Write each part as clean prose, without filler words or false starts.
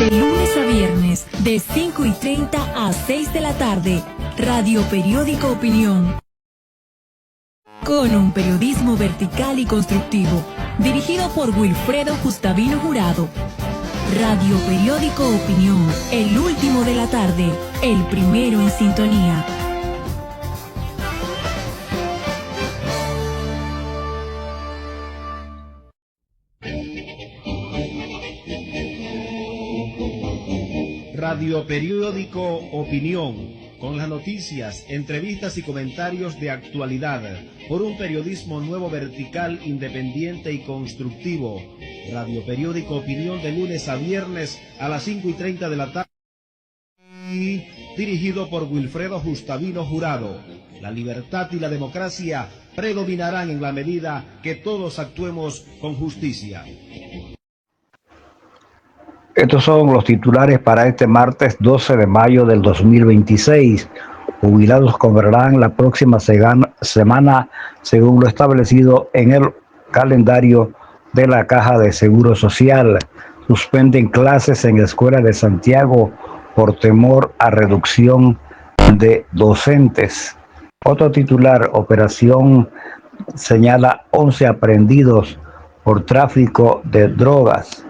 De lunes a viernes, de 5:30 a 6 de la tarde, Radio Periódico Opinión. Con un periodismo vertical y constructivo, dirigido por Wilfredo Gustavino Jurado. Radio Periódico Opinión, el último de la tarde, el primero en sintonía. Radio Periódico Opinión, con las noticias, entrevistas y comentarios de actualidad, por un periodismo nuevo, vertical, independiente y constructivo. Radio Periódico Opinión, de lunes a viernes a las 5:30 de la tarde, dirigido por Wilfredo Gustavino Jurado. La libertad y la democracia predominarán en la medida que todos actuemos con justicia. Estos son los titulares para este martes 12 de mayo del 2026. Jubilados cobrarán la próxima semana según lo establecido en el calendario de la Caja de Seguro Social. Suspenden clases en Escuela de Santiago por temor a reducción de docentes. Otro titular, operación señala 11 aprehendidos por tráfico de drogas.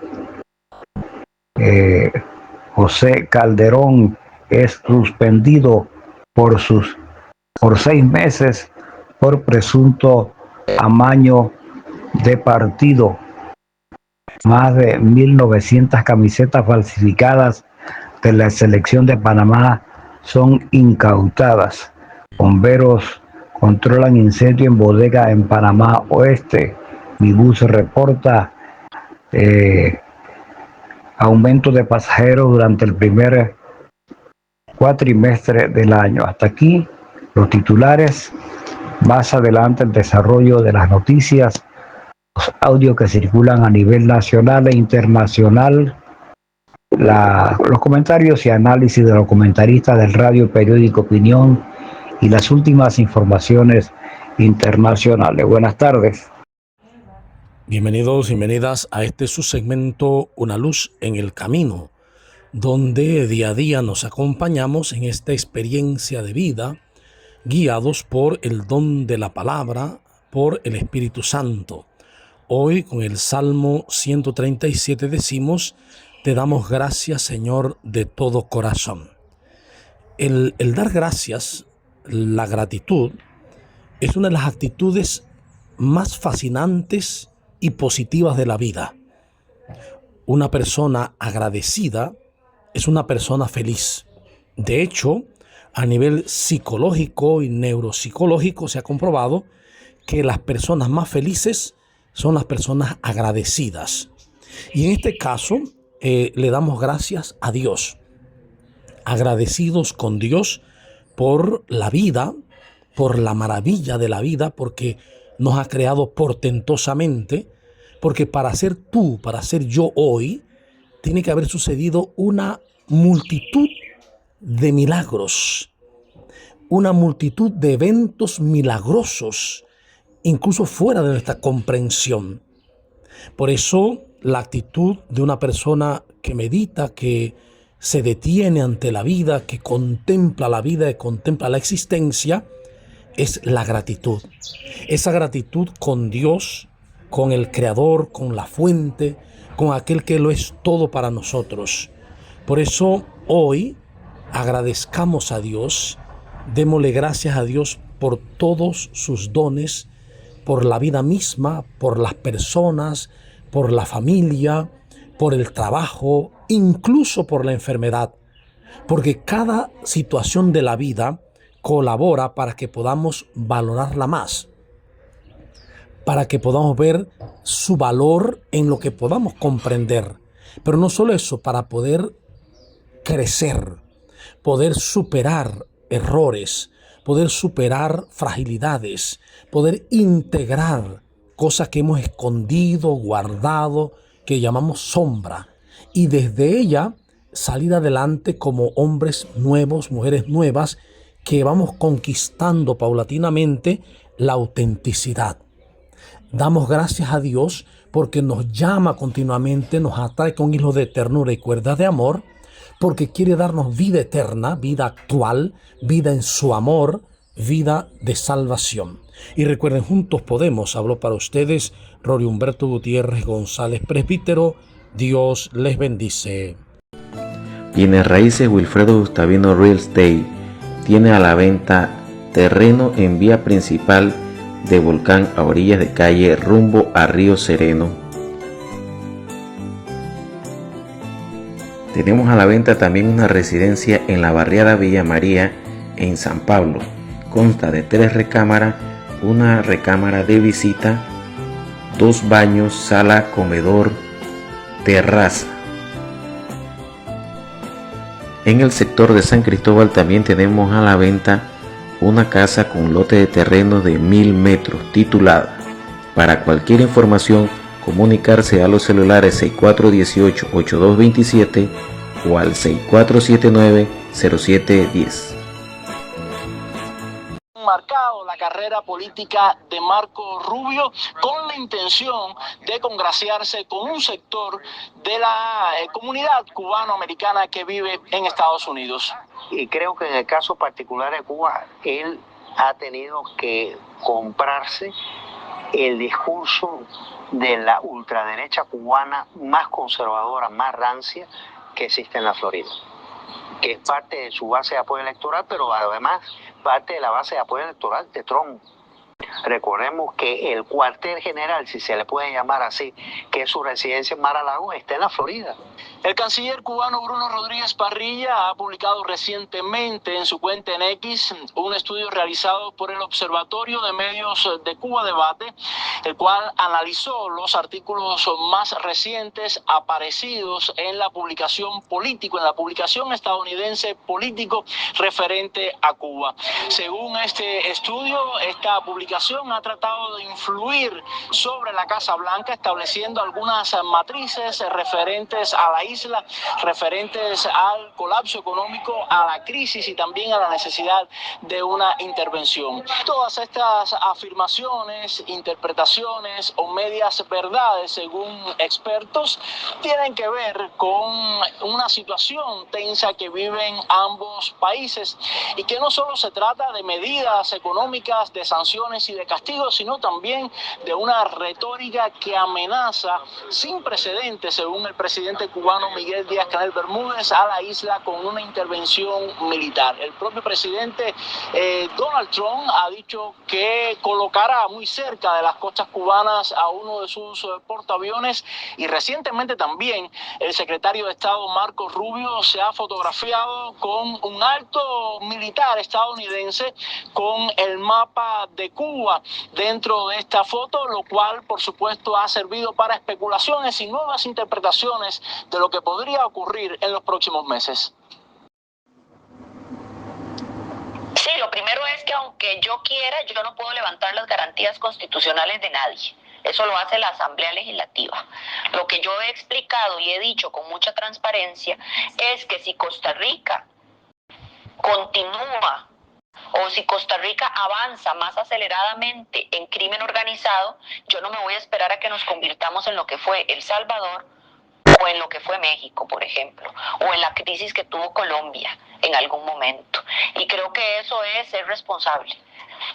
José Calderón es suspendido por 6 meses por presunto amaño de partido. Más de 1.900 camisetas falsificadas de la selección de Panamá son incautadas. Bomberos controlan incendio en bodega en Panamá Oeste. Mi bus reporta aumento de pasajeros durante el primer cuatrimestre del año. Hasta aquí los titulares. Más adelante el desarrollo de las noticias, los audios que circulan a nivel nacional e internacional, los comentarios y análisis de los comentaristas del Radio Periódico Opinión y las últimas informaciones internacionales. Buenas tardes. Bienvenidos y bienvenidas a este subsegmento Una luz en el camino, donde día a día nos acompañamos en esta experiencia de vida, guiados por el don de la palabra, por el Espíritu Santo. Hoy con el Salmo 137 decimos: te damos gracias, Señor, de todo corazón. El dar gracias, la gratitud, es una de las actitudes más fascinantes y positivas de la vida. Una persona agradecida es una persona feliz. De hecho, a nivel psicológico y neuropsicológico se ha comprobado que las personas más felices son las personas agradecidas. Y en este caso le damos gracias a Dios, agradecidos con Dios por la vida, por la maravilla de la vida, porque nos ha creado portentosamente, porque para ser tú, para ser yo hoy, tiene que haber sucedido una multitud de milagros, una multitud de eventos milagrosos, incluso fuera de nuestra comprensión. Por eso, la actitud de una persona que medita, que se detiene ante la vida, que contempla la vida, que contempla la existencia, es la gratitud. Esa gratitud con Dios, con el Creador, con la fuente, con aquel que lo es todo para nosotros. Por eso hoy agradezcamos a Dios, démosle gracias a Dios por todos sus dones, por la vida misma, por las personas, por la familia, por el trabajo, incluso por la enfermedad. Porque cada situación de la vida colabora para que podamos valorarla más, para que podamos ver su valor en lo que podamos comprender. Pero no solo eso, para poder crecer, poder superar errores, poder superar fragilidades, poder integrar cosas que hemos escondido, guardado, que llamamos sombra, y desde ella salir adelante como hombres nuevos, mujeres nuevas, que vamos conquistando paulatinamente la autenticidad. Damos gracias a Dios porque nos llama continuamente, nos atrae con hilos de ternura y cuerdas de amor, porque quiere darnos vida eterna, vida actual, vida en su amor, vida de salvación. Y recuerden, juntos podemos. Habló para ustedes Rory Humberto Gutiérrez González, presbítero. Dios les bendice. Bienes Raíces Wilfredo Gustavino Real Estate tiene a la venta terreno en vía principal de Volcán a orillas de calle rumbo a Río Sereno. Tenemos a la venta también una residencia en la barriada Villa María en San Pablo. Consta de 3 recámaras, una recámara de visita, 2 baños, sala, comedor, terraza. En el sector de San Cristóbal también tenemos a la venta una casa con lote de terreno de 1000 metros titulada. Para cualquier información, comunicarse a los celulares 6418-8227 o al 6479-0710. Marcado la carrera política de Marco Rubio con la intención de congraciarse con un sector de la comunidad cubano-americana que vive en Estados Unidos. Y creo que en el caso particular de Cuba, él ha tenido que comprarse el discurso de la ultraderecha cubana más conservadora, más rancia que existe en la Florida, que es parte de su base de apoyo electoral, pero además parte de la base de apoyo electoral de Trump. Recordemos que el cuartel general, si se le puede llamar así, que es su residencia en Mar-a-Lago, está en la Florida. El canciller cubano Bruno Rodríguez Parrilla ha publicado recientemente en su cuenta en X un estudio realizado por el Observatorio de Medios de Cuba Debate, el cual analizó los artículos más recientes aparecidos en la publicación Político, en la publicación estadounidense Político referente a Cuba. Según este estudio, esta publicación ha tratado de influir sobre la Casa Blanca, estableciendo algunas matrices referentes a la isla, referentes al colapso económico, a la crisis y también a la necesidad de una intervención. Todas estas afirmaciones, interpretaciones o medias verdades, según expertos, tienen que ver con una situación tensa que viven ambos países y que no solo se trata de medidas económicas, de sanciones y de castigos, sino también de una retórica que amenaza sin precedentes, según el presidente cubano Miguel Díaz-Canel Bermúdez, a la isla con una intervención militar. El propio presidente Donald Trump ha dicho que colocará muy cerca de las costas cubanas a uno de sus portaaviones, y recientemente también el secretario de Estado Marco Rubio se ha fotografiado con un alto militar estadounidense con el mapa de Cuba dentro de esta foto, lo cual por supuesto ha servido para especulaciones y nuevas interpretaciones de lo que podría ocurrir en los próximos meses. Sí, lo primero es que aunque yo quiera, yo no puedo levantar las garantías constitucionales de nadie. Eso lo hace la Asamblea Legislativa. Lo que yo he explicado y he dicho con mucha transparencia es que si Costa Rica continúa o si Costa Rica avanza más aceleradamente en crimen organizado, yo no me voy a esperar a que nos convirtamos en lo que fue El Salvador o en lo que fue México, por ejemplo, o en la crisis que tuvo Colombia en algún momento. Y creo que eso es ser responsable.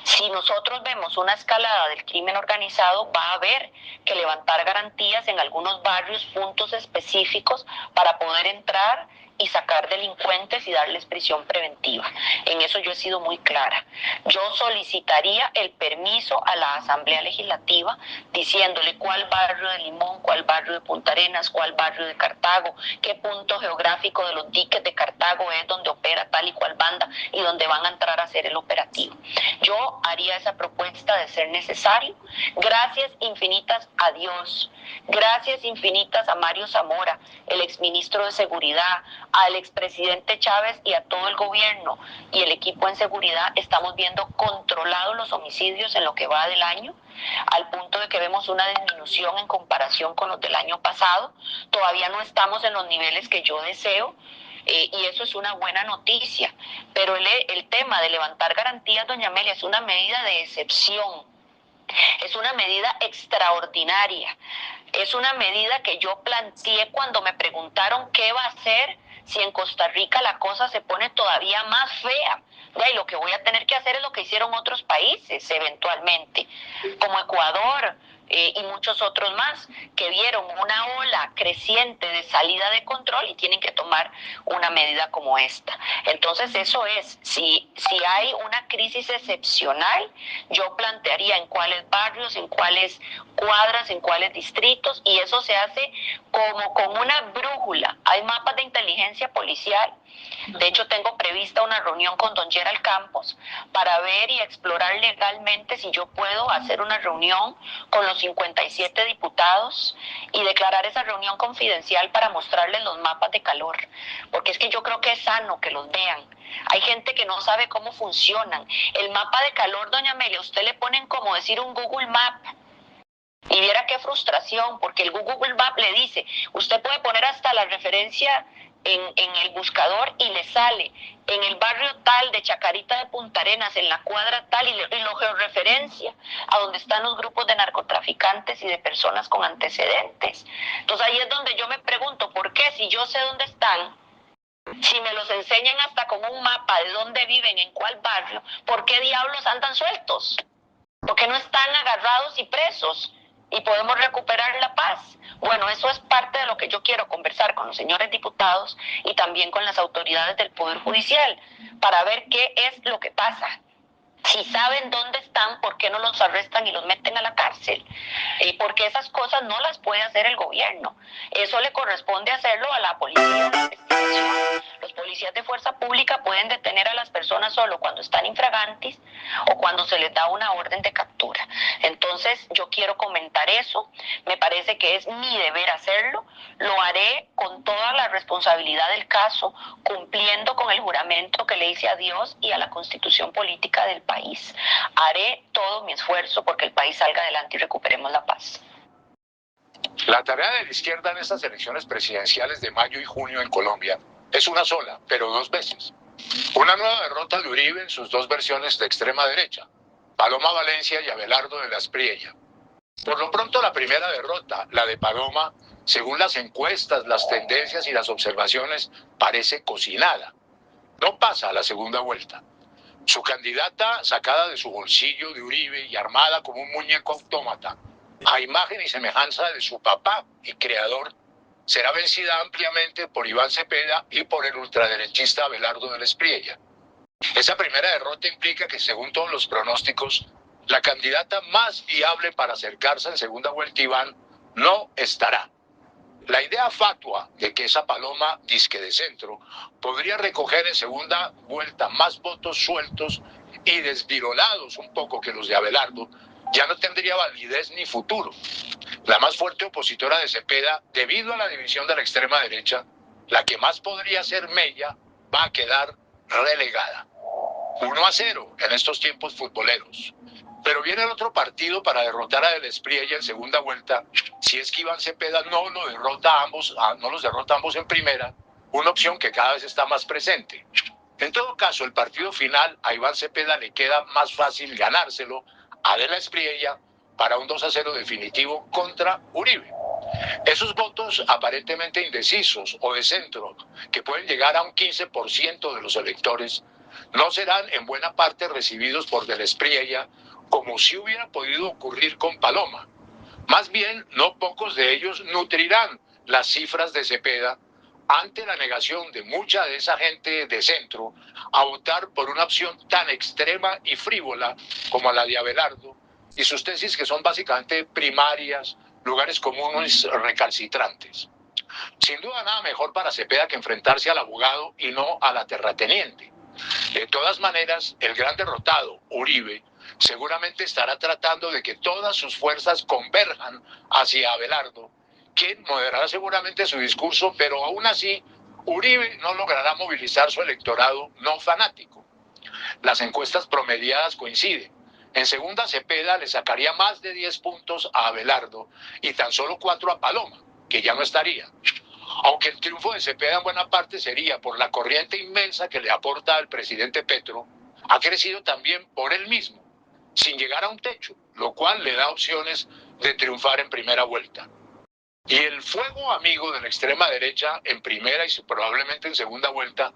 Si nosotros vemos una escalada del crimen organizado, va a haber que levantar garantías en algunos barrios, puntos específicos, para poder entrar y sacar delincuentes y darles prisión preventiva. En eso yo he sido muy clara. Yo solicitaría el permiso a la Asamblea Legislativa diciéndole cuál barrio de Limón, cuál barrio de Punta Arenas, cuál barrio de Cartago, qué punto geográfico de los diques de Cartago es donde opera tal y cual banda y donde van a entrar a hacer el operativo. Yo haría esa propuesta de ser necesario. Gracias infinitas a Dios. Gracias infinitas a Mario Zamora, el exministro de Seguridad, al expresidente Chávez y a todo el gobierno y el equipo en seguridad. Estamos viendo controlados los homicidios en lo que va del año, al punto de que vemos una disminución en comparación con los del año pasado. Todavía no estamos en los niveles que yo deseo, y eso es una buena noticia, pero el tema de levantar garantías, doña Amelia, es una medida de excepción. Es una medida extraordinaria. Es una medida que yo planteé cuando me preguntaron qué va a hacer si en Costa Rica la cosa se pone todavía más fea. Y lo que voy a tener que hacer es lo que hicieron otros países eventualmente, como Ecuador y muchos otros más, que vieron una ola creciente de salida de control y tienen que tomar una medida como esta. Entonces eso es, si hay una crisis excepcional, yo plantearía en cuáles barrios, en cuáles cuadras, en cuáles distritos, y eso se hace como con una brújula. Hay mapas de inteligencia policial. De hecho, tengo prevista una reunión con don Gerald Campos para ver y explorar legalmente si yo puedo hacer una reunión con los 57 diputados y declarar esa reunión confidencial para mostrarles los mapas de calor. Porque es que yo creo que es sano que los vean. Hay gente que no sabe cómo funcionan. El mapa de calor, doña Amelia, usted le ponen como decir un Google Map. Y viera qué frustración, porque el Google Map le dice, usted puede poner hasta la referencia en el buscador y le sale en el barrio tal de Chacarita de Punta Arenas, en la cuadra tal, y lo georreferencia a donde están los grupos de narcotraficantes y de personas con antecedentes. Entonces ahí es donde yo me pregunto, ¿por qué si yo sé dónde están? Si me los enseñan hasta con un mapa de dónde viven, en cuál barrio, ¿por qué diablos andan sueltos? ¿Por qué no están agarrados y presos? Y podemos recuperar la paz. Bueno, eso es parte de lo que yo quiero conversar con los señores diputados y también con las autoridades del Poder Judicial para ver qué es lo que pasa. Si saben dónde están, ¿por qué no los arrestan y los meten a la cárcel? Porque esas cosas no las puede hacer el gobierno. Eso le corresponde hacerlo a la policía de investigación. Los policías de fuerza pública pueden detener a las personas solo cuando están infragantis o cuando se les da una orden de captura. Entonces, yo quiero comentar eso. Me parece que es mi deber hacerlo. Lo haré con toda la responsabilidad del caso, cumpliendo con el juramento que le hice a Dios y a la Constitución política del país. Haré todo mi esfuerzo porque el país salga adelante y recuperemos la paz. La tarea de la izquierda en estas elecciones presidenciales de mayo y junio en Colombia es una sola, pero dos veces. Una nueva derrota de Uribe en sus dos versiones de extrema derecha, Paloma Valencia y Abelardo de la Espriella. Por lo pronto la primera derrota, la de Paloma, según las encuestas, las tendencias y las observaciones, parece cocinada. No pasa a la segunda vuelta. Su candidata, sacada de su bolsillo de Uribe y armada como un muñeco autómata, a imagen y semejanza de su papá y creador, será vencida ampliamente por Iván Cepeda y por el ultraderechista Abelardo de la Espriella. Esa primera derrota implica que, según todos los pronósticos, la candidata más viable para acercarse en segunda vuelta, Iván, no estará. La idea fatua de que esa Paloma, disque de centro, podría recoger en segunda vuelta más votos sueltos y desvirolados un poco que los de Abelardo, ya no tendría validez ni futuro. La más fuerte opositora de Cepeda, debido a la división de la extrema derecha, la que más podría ser mella, va a quedar relegada. 1-0 en estos tiempos futboleros. Pero viene el otro partido para derrotar a De la Espriella en segunda vuelta, si es que Iván Cepeda no los derrota a ambos en primera, una opción que cada vez está más presente. En todo caso, el partido final a Iván Cepeda le queda más fácil ganárselo a De la Espriella para un 2-0 definitivo contra Uribe. Esos votos aparentemente indecisos o de centro, que pueden llegar a un 15% de los electores, no serán en buena parte recibidos por De la Espriella, como si hubiera podido ocurrir con Paloma. Más bien, no pocos de ellos nutrirán las cifras de Cepeda ante la negación de mucha de esa gente de centro a votar por una opción tan extrema y frívola como la de Abelardo y sus tesis, que son básicamente primarias, lugares comunes recalcitrantes. Sin duda nada mejor para Cepeda que enfrentarse al abogado y no a la terrateniente. De todas maneras, el gran derrotado, Uribe, seguramente estará tratando de que todas sus fuerzas converjan hacia Abelardo, quien moderará seguramente su discurso, pero aún así Uribe no logrará movilizar su electorado no fanático. Las encuestas promediadas coinciden. En segunda, Cepeda le sacaría más de 10 puntos a Abelardo y tan solo 4 a Paloma, que ya no estaría. Aunque el triunfo de Cepeda en buena parte sería por la corriente inmensa que le aporta al presidente Petro, ha crecido también por él mismo. sin llegar a un techo, lo cual le da opciones de triunfar en primera vuelta. Y el fuego amigo de la extrema derecha en primera y probablemente en segunda vuelta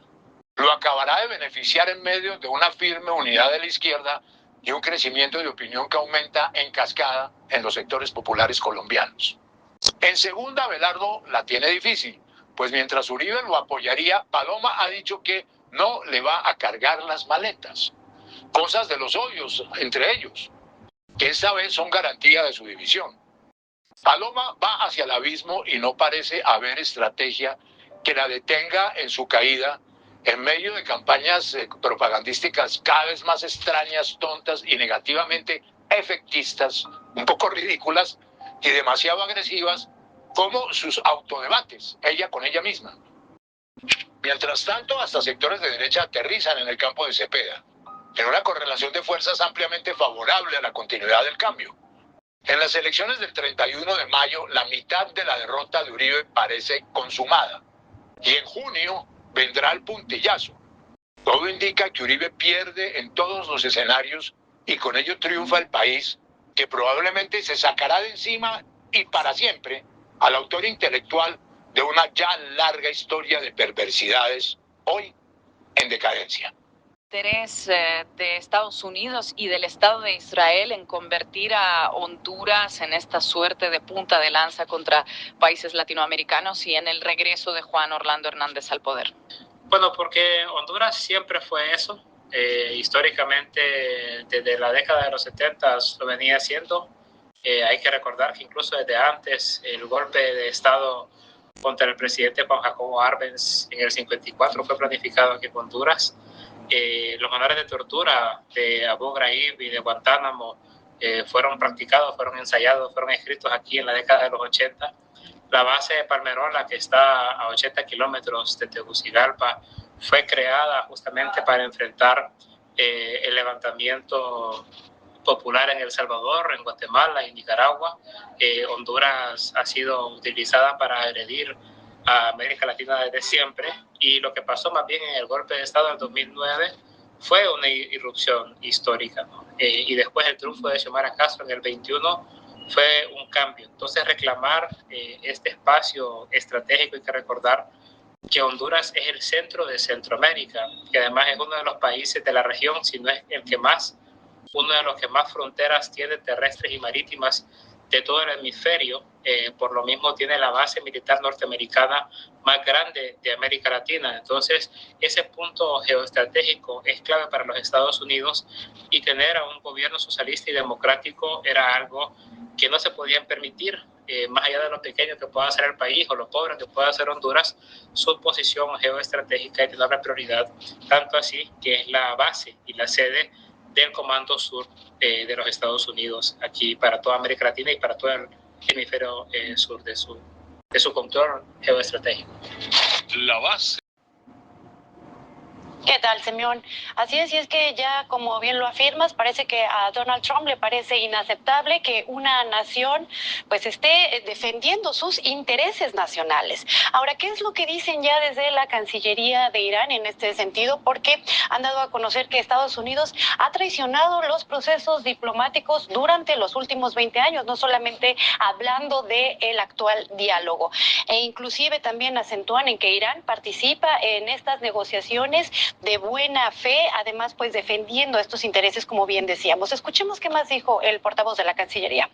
lo acabará de beneficiar en medio de una firme unidad de la izquierda y un crecimiento de opinión que aumenta en cascada en los sectores populares colombianos. En segunda, Abelardo la tiene difícil, pues mientras Uribe lo apoyaría, Paloma ha dicho que no le va a cargar las maletas. Cosas de los odios entre ellos, que esta vez son garantía de su división. Paloma va hacia el abismo y no parece haber estrategia que la detenga en su caída en medio de campañas propagandísticas cada vez más extrañas, tontas y negativamente efectistas, un poco ridículas y demasiado agresivas, como sus autodebates, ella con ella misma. Mientras tanto, hasta sectores de derecha aterrizan en el campo de Cepeda, en una correlación de fuerzas ampliamente favorable a la continuidad del cambio. En las elecciones del 31 de mayo, la mitad de la derrota de Uribe parece consumada. Y en junio vendrá el puntillazo. Todo indica que Uribe pierde en todos los escenarios y con ello triunfa el país, que probablemente se sacará de encima y para siempre al autor intelectual de una ya larga historia de perversidades, hoy en decadencia. Interés de Estados Unidos y del Estado de Israel en convertir a Honduras en esta suerte de punta de lanza contra países latinoamericanos y en el regreso de Juan Orlando Hernández al poder? Bueno, porque Honduras siempre fue eso. Históricamente, desde la década de los 70 lo venía haciendo. Hay que recordar que incluso desde antes el golpe de Estado contra el presidente Juan Jacobo Arbenz en el 54 fue planificado aquí en Honduras. Los manuales de tortura de Abu Ghraib y de Guantánamo fueron practicados, fueron ensayados, fueron escritos aquí en la década de los 80. La base de Palmerola, que está a 80 kilómetros de Tegucigalpa, fue creada justamente para enfrentar el levantamiento popular en El Salvador, en Guatemala y Nicaragua. Honduras ha sido utilizada para agredir a América Latina desde siempre, y lo que pasó más bien en el golpe de Estado en 2009 fue una irrupción histórica, ¿no? Y después el triunfo de Xiomara Castro en el 21 fue un cambio. Entonces reclamar este espacio estratégico, hay que recordar que Honduras es el centro de Centroamérica, que además es uno de los países de la región, si no es el que más, uno de los que más fronteras tiene terrestres y marítimas de todo el hemisferio. Por lo mismo tiene la base militar norteamericana más grande de América Latina. Entonces ese punto geoestratégico es clave para los Estados Unidos, y tener a un gobierno socialista y democrático era algo que no se podían permitir, más allá de lo pequeño que pueda ser el país o lo pobre que pueda ser Honduras. Su posición geoestratégica es de enorme prioridad, tanto así que es la base y la sede del Comando Sur de los Estados Unidos aquí para toda América Latina y para todo el hemisferio sur de su control geoestratégico. La base. ¿Qué tal, Simeón? Así es, y es que ya, como bien lo afirmas, parece que a Donald Trump le parece inaceptable que una nación pues esté defendiendo sus intereses nacionales. Ahora, ¿qué es lo que dicen ya desde la Cancillería de Irán en este sentido? Porque han dado a conocer que Estados Unidos ha traicionado los procesos diplomáticos durante los últimos 20 años, no solamente hablando del actual diálogo. E inclusive también acentúan en que Irán participa en estas negociaciones de buena fe, además pues defendiendo estos intereses, como bien decíamos. Escuchemos qué más dijo el portavoz de la Cancillería.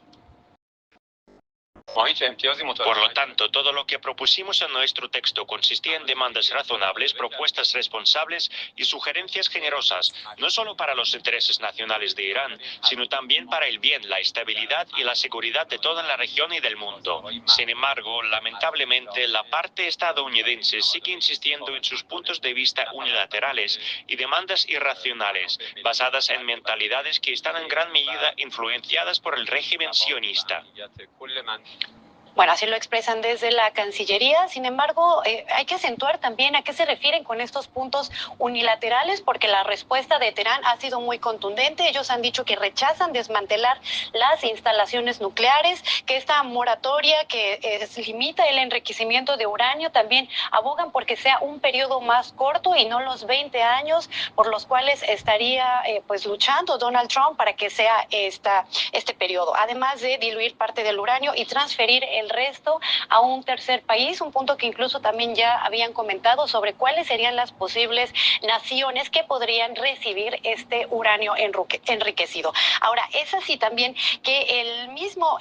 Por lo tanto, todo lo que propusimos en nuestro texto consistía en demandas razonables, propuestas responsables y sugerencias generosas, no solo para los intereses nacionales de Irán, sino también para el bien, la estabilidad y la seguridad de toda la región y del mundo. Sin embargo, lamentablemente, la parte estadounidense sigue insistiendo en sus puntos de vista unilaterales y demandas irracionales, basadas en mentalidades que están en gran medida influenciadas por el régimen sionista. Bueno, así lo expresan desde la Cancillería. Sin embargo, hay que acentuar también a qué se refieren con estos puntos unilaterales, porque la respuesta de Teherán ha sido muy contundente. Ellos han dicho que rechazan desmantelar las instalaciones nucleares, que esta moratoria que limita el enriquecimiento de uranio también abogan porque sea un periodo más corto y no los 20 años por los cuales estaría pues luchando Donald Trump para que sea este periodo, además de diluir parte del uranio y transferir el resto a un tercer país, un punto que incluso también ya habían comentado sobre cuáles serían las posibles naciones que podrían recibir este uranio enriquecido. Ahora, es así también que el mismo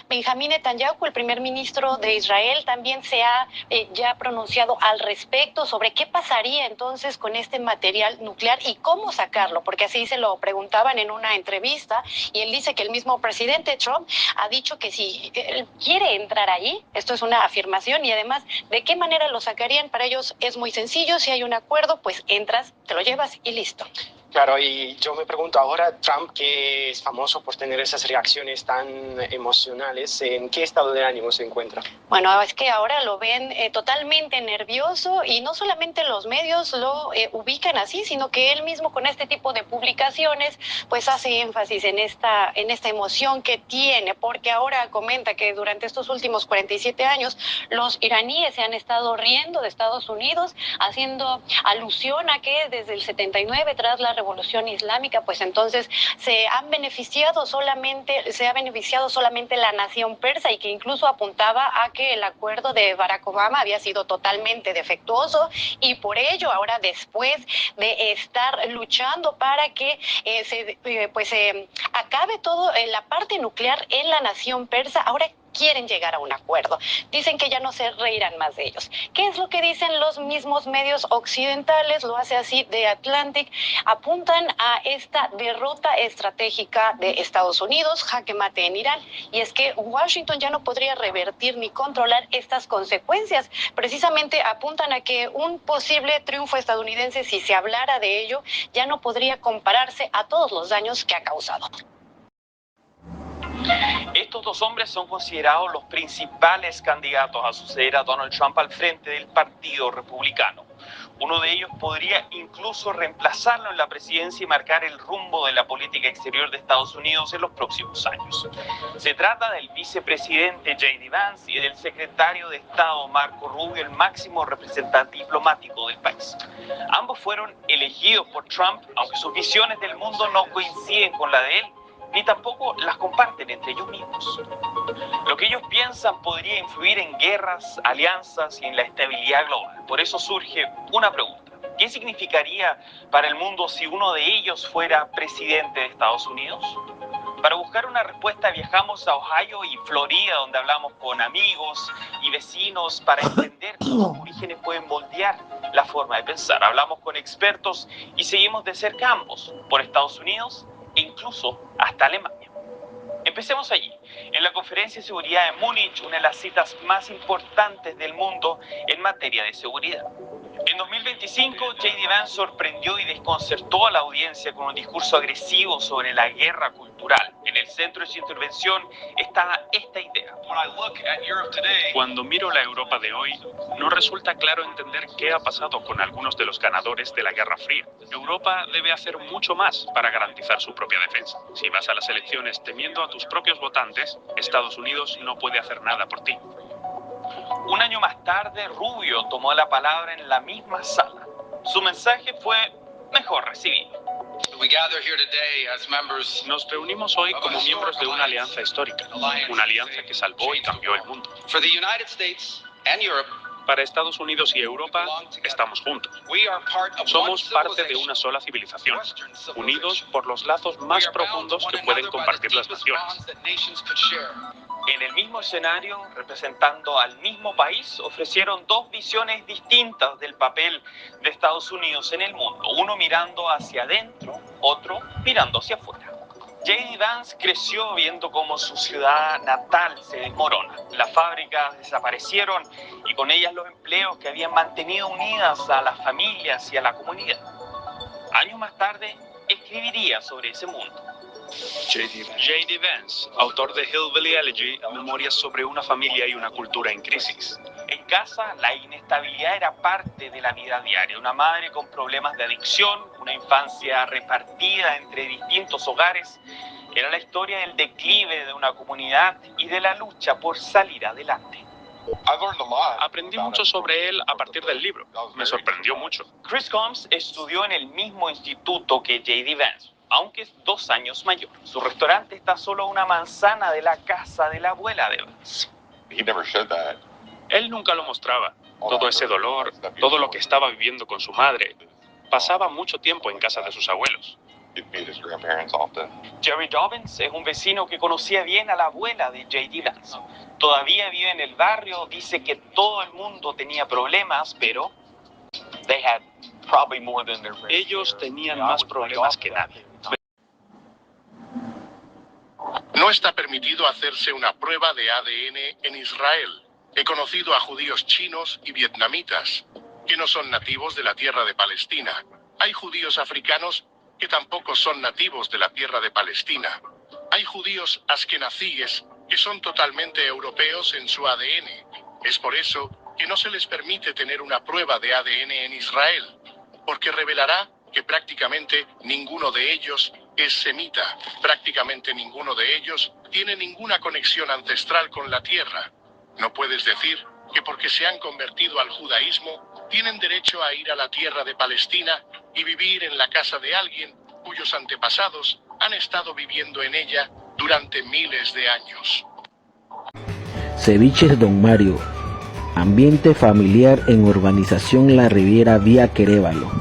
Benjamín Netanyahu, el primer ministro de Israel, también se ha ya pronunciado al respecto sobre qué pasaría entonces con este material nuclear y cómo sacarlo, porque así se lo preguntaban en una entrevista y él dice que el mismo presidente Trump ha dicho que si él quiere entrar ahí, esto es una afirmación, y además, ¿de qué manera lo sacarían? Para ellos es muy sencillo, si hay un acuerdo, pues entras, te lo llevas y listo. Claro, y yo me pregunto ahora, Trump, que es famoso por tener esas reacciones tan emocionales, ¿en qué estado de ánimo se encuentra? Bueno, es que ahora lo ven totalmente nervioso y no solamente los medios lo ubican así, sino que él mismo con este tipo de publicaciones pues hace énfasis en esta emoción que tiene, porque ahora comenta que durante estos últimos 47 años los iraníes se han estado riendo de Estados Unidos, haciendo alusión a que desde el 79, tras la Revolución Islámica, pues entonces se ha beneficiado solamente la nación persa, y que incluso apuntaba a que el acuerdo de Barack Obama había sido totalmente defectuoso, y por ello ahora, después de estar luchando para que se acabe todo la parte nuclear en la nación persa, ahora quieren llegar a un acuerdo. Dicen que ya no se reirán más de ellos. ¿Qué es lo que dicen los mismos medios occidentales? Lo hace así The Atlantic. Apuntan a esta derrota estratégica de Estados Unidos, jaque mate en Irán, y es que Washington ya no podría revertir ni controlar estas consecuencias. Precisamente apuntan a que un posible triunfo estadounidense, si se hablara de ello, ya no podría compararse a todos los daños que ha causado. Estos dos hombres son considerados los principales candidatos a suceder a Donald Trump al frente del Partido Republicano. Uno de ellos podría incluso reemplazarlo en la presidencia y marcar el rumbo de la política exterior de Estados Unidos en los próximos años. Se trata del vicepresidente J.D. Vance y del secretario de Estado Marco Rubio, el máximo representante diplomático del país. Ambos fueron elegidos por Trump, aunque sus visiones del mundo no coinciden con la de él, ni tampoco las comparten entre ellos mismos. Lo que ellos piensan podría influir en guerras, alianzas y en la estabilidad global. Por eso surge una pregunta. ¿Qué significaría para el mundo si uno de ellos fuera presidente de Estados Unidos? Para buscar una respuesta viajamos a Ohio y Florida, donde hablamos con amigos y vecinos para entender cómo los orígenes pueden moldear la forma de pensar. Hablamos con expertos y seguimos de cerca ambos, por Estados Unidos e incluso hasta Alemania. Empecemos allí, en la Conferencia de Seguridad de Múnich, una de las citas más importantes del mundo en materia de seguridad. En 2025, J.D. Vance sorprendió y desconcertó a la audiencia con un discurso agresivo sobre la guerra cultural. En el centro de su intervención está esta idea. Cuando miro la Europa de hoy, no resulta claro entender qué ha pasado con algunos de los ganadores de la Guerra Fría. Europa debe hacer mucho más para garantizar su propia defensa. Si vas a las elecciones temiendo a tus propios votantes, Estados Unidos no puede hacer nada por ti. Un año más tarde, Rubio tomó la palabra en la misma sala. Su mensaje fue mejor recibido. Nos reunimos hoy como miembros de una alianza histórica, una alianza que salvó y cambió el mundo. Para Estados Unidos y Europa, estamos juntos. Somos parte de una sola civilización, unidos por los lazos más profundos que pueden compartir las naciones. En el mismo escenario, representando al mismo país, ofrecieron dos visiones distintas del papel de Estados Unidos en el mundo, uno mirando hacia adentro, otro mirando hacia afuera. J.D. Vance creció viendo cómo su ciudad natal se desmorona. Las fábricas desaparecieron y con ellas los empleos que habían mantenido unidas a las familias y a la comunidad. Años más tarde, escribiría sobre ese mundo. J.D. Vance, autor de Hillbilly Elegy, Memorias sobre una familia y una cultura en crisis. En casa, la inestabilidad era parte de la vida diaria. Una madre con problemas de adicción, una infancia repartida entre distintos hogares. Era la historia del declive de una comunidad y de la lucha por salir adelante. Aprendí mucho sobre él a partir del libro. Me sorprendió mucho. Chris Combs estudió en el mismo instituto que J.D. Vance, aunque es 2 años mayor. Su restaurante está solo a una manzana de la casa de la abuela de Vance. Él nunca lo mostraba. Todo ese dolor, todo lo que estaba viviendo con su madre. Pasaba mucho tiempo en casa de sus abuelos. Jerry Dobbins es un vecino que conocía bien a la abuela de J.D. Vance. Todavía vive en el barrio, dice que todo el mundo tenía problemas, pero ellos tenían más problemas que nadie. No está permitido hacerse una prueba de ADN en Israel. He conocido a judíos chinos y vietnamitas que no son nativos de la tierra de Palestina. Hay judíos africanos que tampoco son nativos de la tierra de Palestina. Hay judíos askenazíes que son totalmente europeos en su ADN. Es por eso que no se les permite tener una prueba de ADN en Israel, porque revelará que prácticamente ninguno de ellos es semita. Prácticamente ninguno de ellos tiene ninguna conexión ancestral con la tierra. No puedes decir que porque se han convertido al judaísmo, tienen derecho a ir a la tierra de Palestina y vivir en la casa de alguien cuyos antepasados han estado viviendo en ella durante miles de años. Ceviches Don Mario. Ambiente familiar en Urbanización La Riviera vía Querévalo.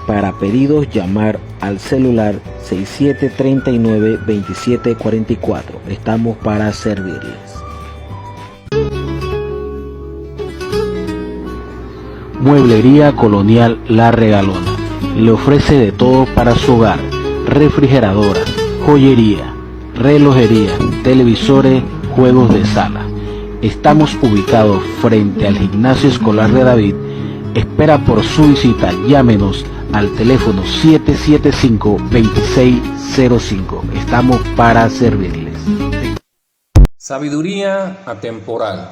Para pedidos llamar al celular 6739-2744. Estamos para servirles. Mueblería Colonial La Regalona. Le ofrece de todo para su hogar. Refrigeradora, joyería, relojería, televisores, juegos de sala. Estamos ubicados frente al Gimnasio Escolar de David. Espera por su visita. Llámenos al teléfono 775-2605. Estamos para servirles. Sabiduría atemporal.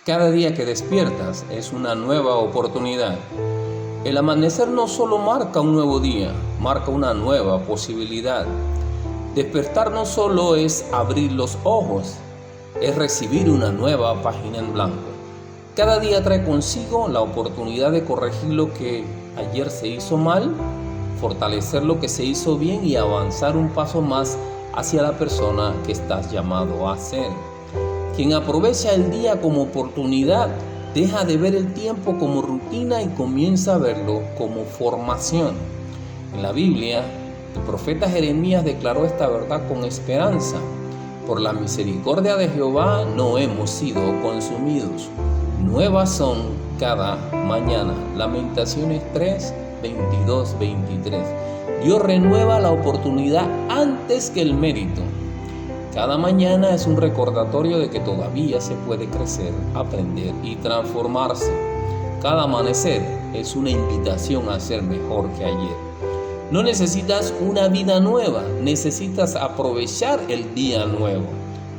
Cada día que despiertas es una nueva oportunidad. El amanecer no solo marca un nuevo día, marca una nueva posibilidad. Despertar no solo es abrir los ojos, es recibir una nueva página en blanco. Cada día trae consigo la oportunidad de corregir lo que ayer se hizo mal, fortalecer lo que se hizo bien y avanzar un paso más hacia la persona que estás llamado a ser. Quien aprovecha el día como oportunidad, deja de ver el tiempo como rutina y comienza a verlo como formación. En la Biblia, el profeta Jeremías declaró esta verdad con esperanza. Por la misericordia de Jehová no hemos sido consumidos. Nuevas son cada mañana. Lamentaciones 3, 22, 23. Dios renueva la oportunidad antes que el mérito. Cada mañana es un recordatorio de que todavía se puede crecer, aprender y transformarse. Cada amanecer es una invitación a ser mejor que ayer. No necesitas una vida nueva, necesitas aprovechar el día nuevo.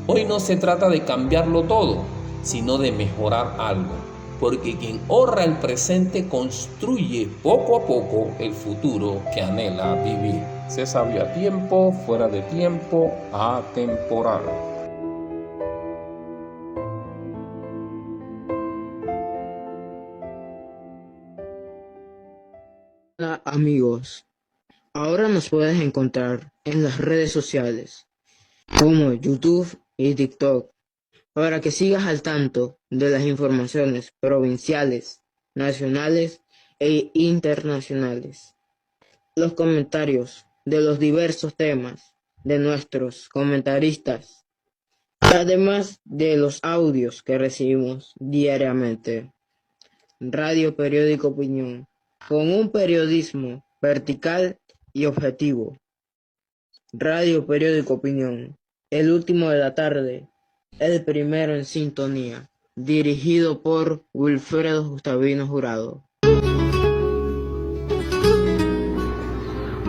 Hoy no se trata de cambiarlo todo, sino de mejorar algo. Porque quien honra el presente construye poco a poco el futuro que anhela vivir. Sé sabio a tiempo, fuera de tiempo, atemporal. Hola amigos, ahora nos puedes encontrar en las redes sociales como YouTube y TikTok para que sigas al tanto de las informaciones provinciales, nacionales e internacionales. Los comentarios de los diversos temas de nuestros comentaristas, además de los audios que recibimos diariamente. Radio Periódico Opinión, con un periodismo vertical y objetivo. Radio Periódico Opinión, el último de la tarde, el primero en sintonía, dirigido por Wilfredo Gustavino Jurado.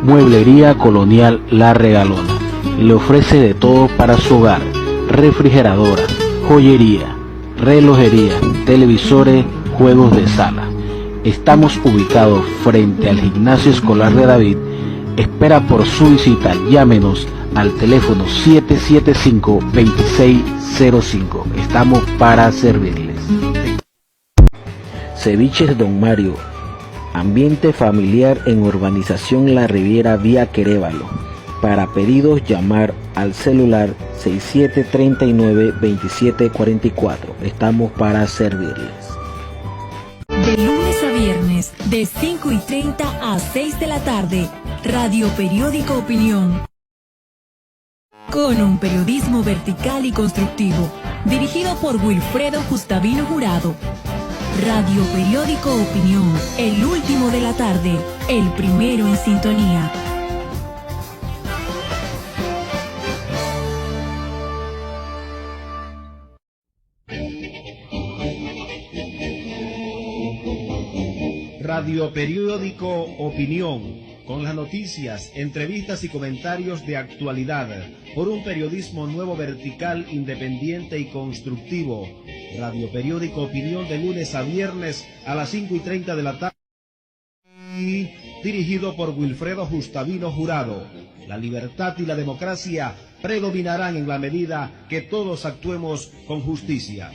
Mueblería Colonial La Regalona. le ofrece de todo para su hogar: refrigeradora, joyería, relojería, televisores, juegos de sala. Estamos ubicados frente al Gimnasio Escolar de David. Espera por su visita. Llámenos al teléfono 775-2605. Estamos para servirles. Ceviches Don Mario. Ambiente familiar en Urbanización La Riviera, vía Querévalo. Para pedidos, llamar al celular 6739-2744. Estamos para servirles. De lunes a viernes, de 5:30 a 6 de la tarde, Radio Periódico Opinión. Con un periodismo vertical y constructivo, dirigido por Wilfredo Gustavino Jurado. Radio Periódico Opinión, el último de la tarde, el primero en sintonía. Radio Periódico Opinión, con las noticias, entrevistas y comentarios de actualidad, por un periodismo nuevo, vertical, independiente y constructivo. Radio Periódico Opinión, de lunes a viernes a las 5:30 de la tarde. Dirigido por Wilfredo Gustavino Jurado. La libertad y la democracia predominarán en la medida que todos actuemos con justicia.